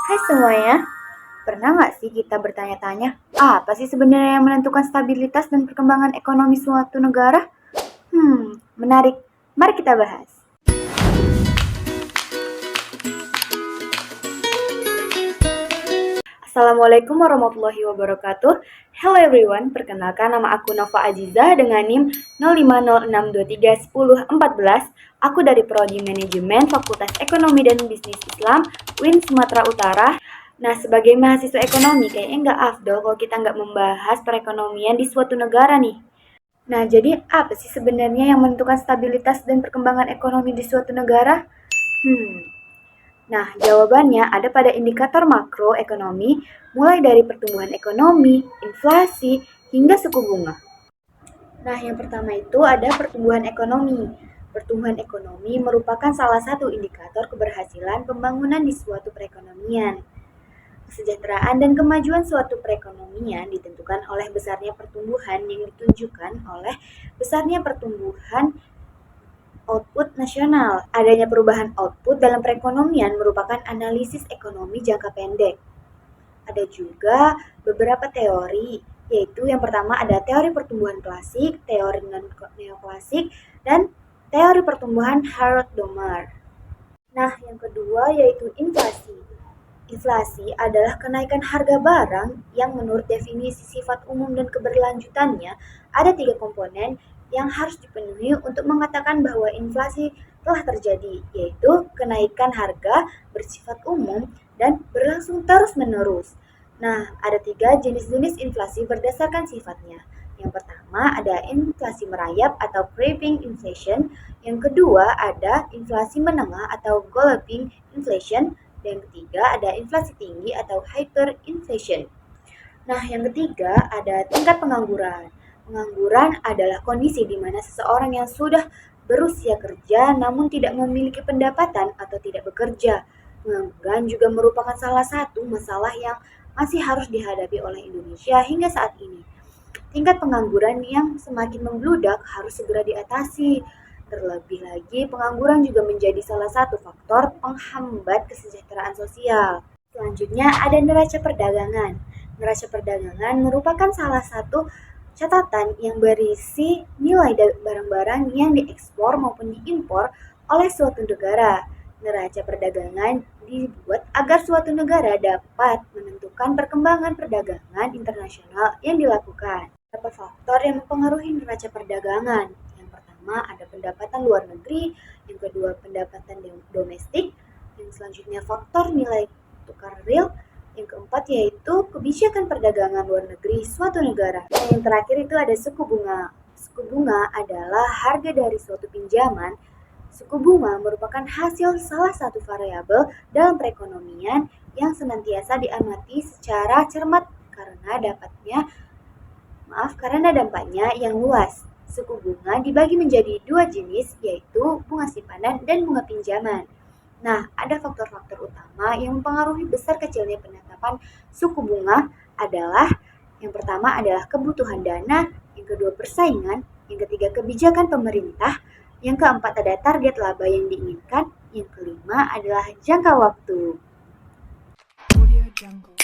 Hai semuanya, pernah nggak sih kita bertanya-tanya, apa sih sebenarnya yang menentukan stabilitas dan perkembangan ekonomi suatu negara? Menarik. Mari kita bahas. Assalamualaikum warahmatullahi wabarakatuh. Hello everyone, perkenalkan nama aku Nova Azizah dengan NIM 0506231014. Aku dari Prodi Manajemen Fakultas Ekonomi dan Bisnis Islam, UIN Sumatera Utara. Nah, sebagai mahasiswa ekonomi, kayaknya nggak afdol kalau kita nggak membahas perekonomian di suatu negara nih. Nah, jadi apa sih sebenarnya yang menentukan stabilitas dan perkembangan ekonomi di suatu negara? Nah, jawabannya ada pada indikator makroekonomi, mulai dari pertumbuhan ekonomi, inflasi, hingga suku bunga. Nah, yang pertama itu ada pertumbuhan ekonomi. Pertumbuhan ekonomi merupakan salah satu indikator keberhasilan pembangunan di suatu perekonomian. Kesejahteraan dan kemajuan suatu perekonomian ditentukan oleh besarnya pertumbuhan yang ditunjukkan oleh besarnya pertumbuhan output nasional. Adanya perubahan output dalam perekonomian merupakan analisis ekonomi jangka pendek. Ada juga beberapa teori, yaitu yang pertama ada teori pertumbuhan klasik, teori neoklasik, dan teori pertumbuhan Harold Domar. Nah, yang kedua yaitu inflasi. Inflasi adalah kenaikan harga barang yang menurut definisi sifat umum dan keberlanjutannya ada 3 komponen yang harus dipenuhi untuk mengatakan bahwa inflasi telah terjadi, yaitu kenaikan harga bersifat umum dan berlangsung terus-menerus. Nah, ada 3 jenis inflasi berdasarkan sifatnya. Yang pertama ada inflasi merayap atau creeping inflation, yang kedua ada inflasi menengah atau galloping inflation, dan yang ketiga ada inflasi tinggi atau hyperinflation. Nah, yang ketiga ada tingkat pengangguran. Pengangguran adalah kondisi di mana seseorang yang sudah berusia kerja namun tidak memiliki pendapatan atau tidak bekerja. Pengangguran juga merupakan salah satu masalah yang masih harus dihadapi oleh Indonesia hingga saat ini. Tingkat pengangguran yang semakin membludak harus segera diatasi. Terlebih lagi, pengangguran juga menjadi salah satu faktor penghambat kesejahteraan sosial. Selanjutnya ada neraca perdagangan. Neraca perdagangan merupakan salah satu catatan yang berisi nilai barang-barang yang diekspor maupun diimpor oleh suatu negara. Neraca perdagangan dibuat agar suatu negara dapat menentukan perkembangan perdagangan internasional yang dilakukan. Beberapa faktor yang mempengaruhi neraca perdagangan. Yang pertama ada pendapatan luar negeri, yang kedua pendapatan domestik, yang selanjutnya faktor nilai tukar real, yang keempat yaitu kebijakan perdagangan luar negeri suatu negara. Dan yang terakhir itu ada suku bunga. Suku bunga adalah harga dari suatu pinjaman. Suku bunga merupakan hasil salah satu variabel dalam perekonomian yang senantiasa diamati secara cermat karena dampaknya yang luas. Suku bunga dibagi menjadi 2 jenis, yaitu bunga simpanan dan bunga pinjaman. Nah, ada faktor-faktor utama yang mempengaruhi besar kecilnya penetapan suku bunga adalah yang pertama adalah kebutuhan dana, yang kedua persaingan, yang ketiga kebijakan pemerintah, yang keempat ada target laba yang diinginkan, yang kelima adalah jangka waktu. Audio Jungle.